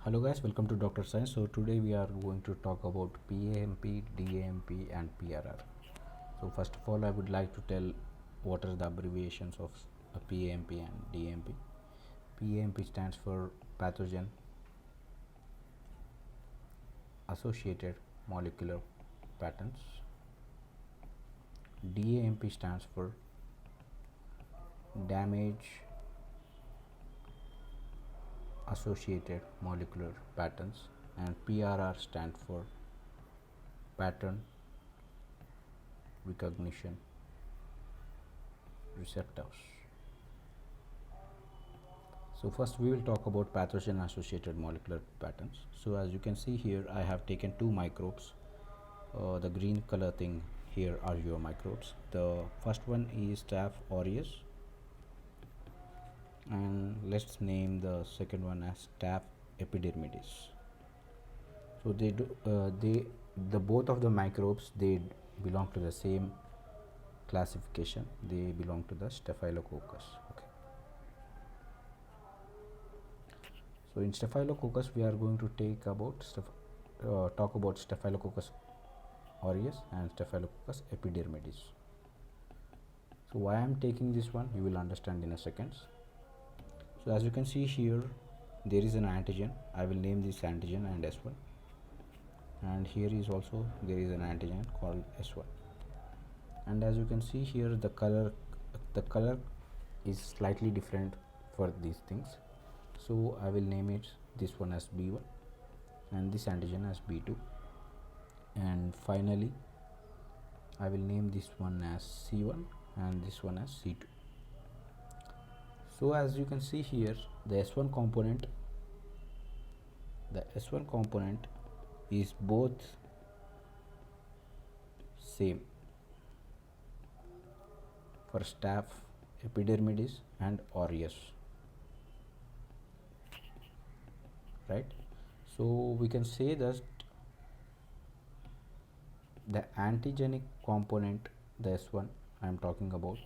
Hello guys, welcome to Dr. Science. So today we are going to talk about PAMP, DAMP and PRR. So first of all I would like to tell what are the abbreviations of PAMP and DAMP. PAMP stands for pathogen associated molecular patterns. DAMP stands for damage associated molecular patterns, and PRR stands for pattern recognition receptors. So first we will talk about pathogen associated molecular patterns. So as you can see here, I have taken two microbes. The green color thing here are your microbes. The first one is Staph aureus, and let's name the second one as Staph epidermidis. So the both of the microbes, they belong to the same classification. They belong to the Staphylococcus. Okay. So in Staphylococcus we are going to talk about Staphylococcus aureus and Staphylococcus epidermidis. So why I am taking this one, you will understand in a second. So as you can see here, there is an antigen. I will name this antigen and S1, and here is also there is an antigen called S1. And as you can see here, the color is slightly different for these things. So I will name it this one as B1 and this antigen as B2, and finally I will name this one as C1 and this one as C2. So as you can see here, the S1 component is both same for Staph epidermidis and aureus, right? So we can say that the antigenic component, the S1 I am talking about,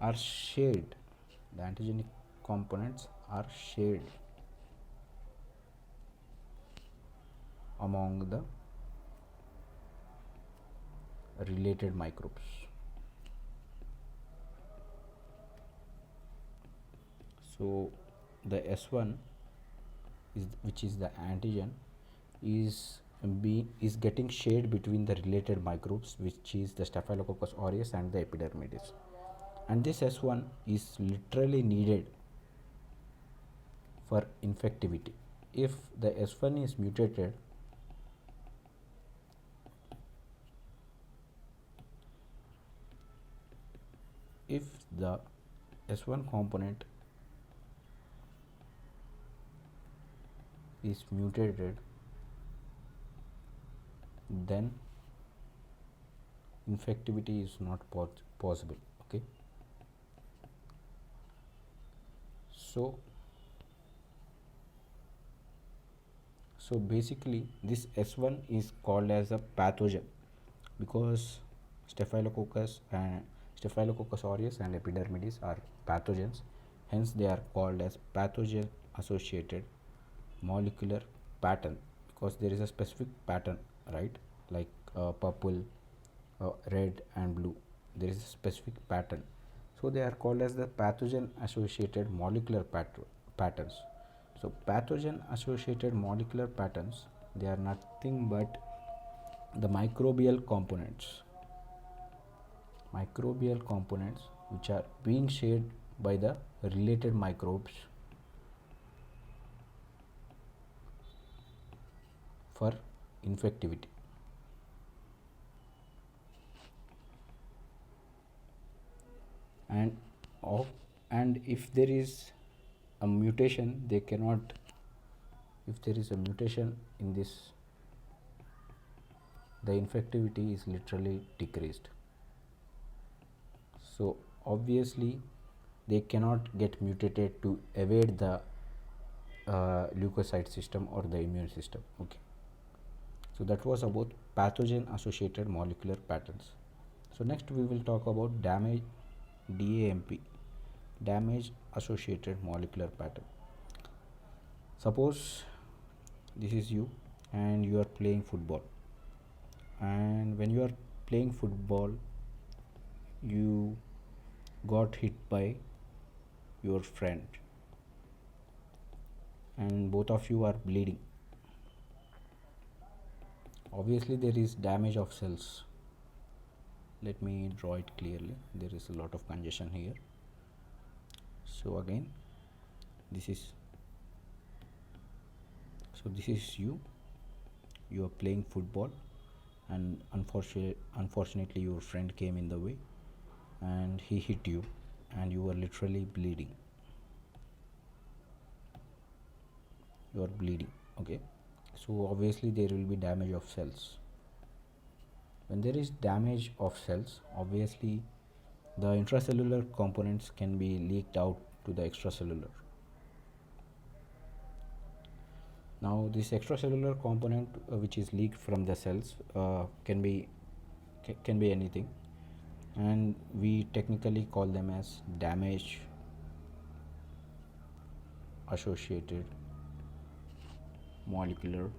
are shared. The antigenic components are shared among the related microbes. So the S1 which is the antigen is getting shared between the related microbes, which is the Staphylococcus aureus and the epidermidis, and this S1 is literally needed for infectivity. If the S1 is mutated, if the S1 component is mutated, then infectivity is not possible. Okay. So basically this S1 is called as a pathogen because Staphylococcus aureus and epidermidis are pathogens, hence they are called as pathogen associated molecular pattern, because there is a specific pattern, right? Like purple, red and blue, there is a specific pattern, so they are called as the pathogen associated molecular patterns. So pathogen associated molecular patterns, they are nothing but the microbial components which are being shared by the related microbes for infectivity. And if there is a mutation, if there is a mutation in this, the infectivity is literally decreased. So obviously they cannot get mutated to evade the leukocyte system or the immune system. Okay. So that was about pathogen associated molecular patterns. So next we will talk about DAMP, damage associated molecular pattern. Suppose this is you and you are playing football, and when you are playing football you got hit by your friend and both of you are bleeding. Obviously there is damage of cells. Let me draw it clearly, there is a lot of congestion here. So again, this is you are playing football, and unfortunately your friend came in the way and he hit you and you are literally bleeding. You are bleeding, okay? So obviously there will be damage of cells. When there is damage of cells, obviously the intracellular components can be leaked out to the extracellular. Now this extracellular component which is leaked from the cells can be anything, and we technically call them as damage associated molecular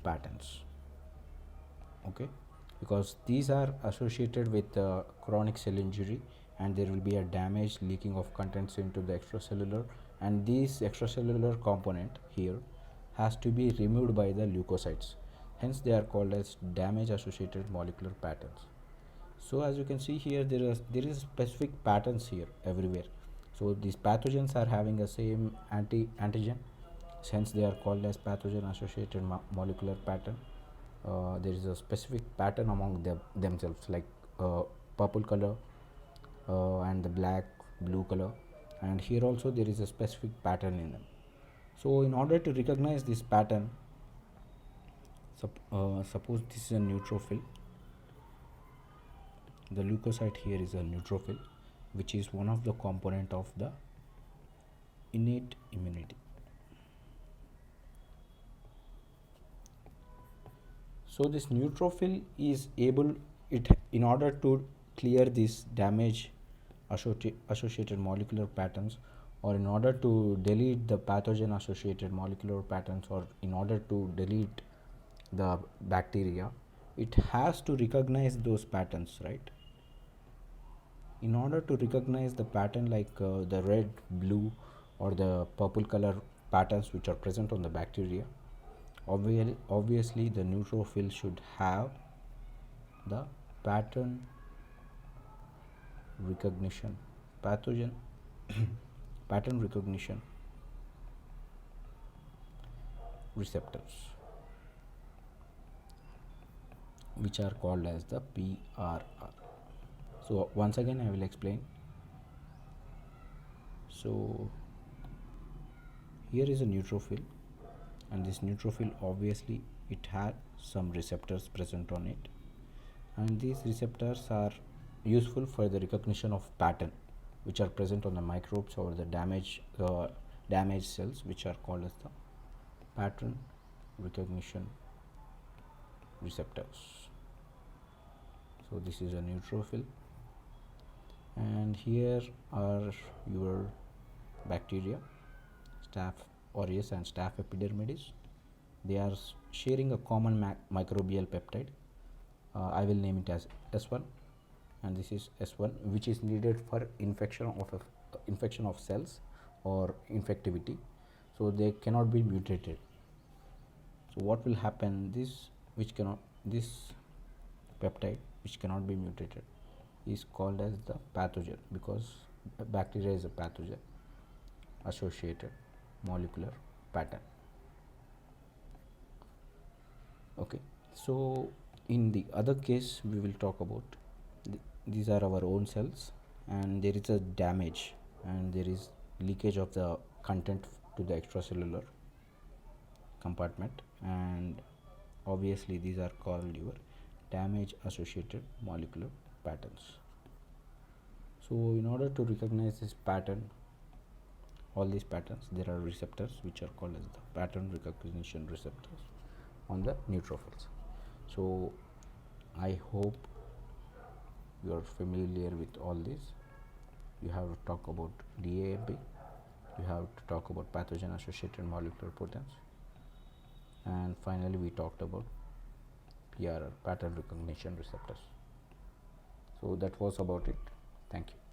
patterns, okay? Because these are associated with chronic cell injury, and there will be a damage leaking of contents into the extracellular, and this extracellular component here has to be removed by the leukocytes, hence they are called as damage associated molecular patterns. So as you can see here, there is specific patterns here everywhere. So these pathogens are having the same antigen, hence they are called as pathogen associated molecular pattern. There is a specific pattern among themselves, like purple color and the black blue color, and here also there is a specific pattern in them. So in order to recognize this pattern, suppose this is a neutrophil. The leukocyte here is a neutrophil, which is one of the component of the innate immunity. So this neutrophil is able, in order to clear this damage associated molecular patterns, or in order to delete the pathogen associated molecular patterns, or in order to delete the bacteria, it has to recognize those patterns, right? In order to recognize the pattern, like the red, blue or the purple color patterns which are present on the bacteria, obviously the neutrophil should have the pattern recognition, pathogen pattern recognition receptors, which are called as the PRR. So once again I will explain. So here is a neutrophil, and this neutrophil obviously it has some receptors present on it, and these receptors are useful for the recognition of pattern which are present on the microbes or the damaged cells, which are called as the pattern recognition receptors. So this is a neutrophil, and here are your bacteria, Staph aureus and Staph epidermidis. They are sharing a common microbial peptide. I will name it as S1, and this is S1, which is needed for infection of cells or infectivity, so they cannot be mutated. So what will happen, this peptide which cannot be mutated is called as the pathogen, because bacteria is a pathogen associated molecular pattern. Okay, so in the other case we will talk about these are our own cells, and there is a damage and there is leakage of the content to the extracellular compartment, and obviously these are called your damage associated molecular patterns. So in order to recognize this pattern, all these patterns, there are receptors which are called as the pattern recognition receptors on the neutrophils. So I hope you are familiar with all this. You have to talk about DAB, you have to talk about pathogen associated molecular proteins, and finally we talked about PRR, pattern recognition receptors. So that was about it. Thank you.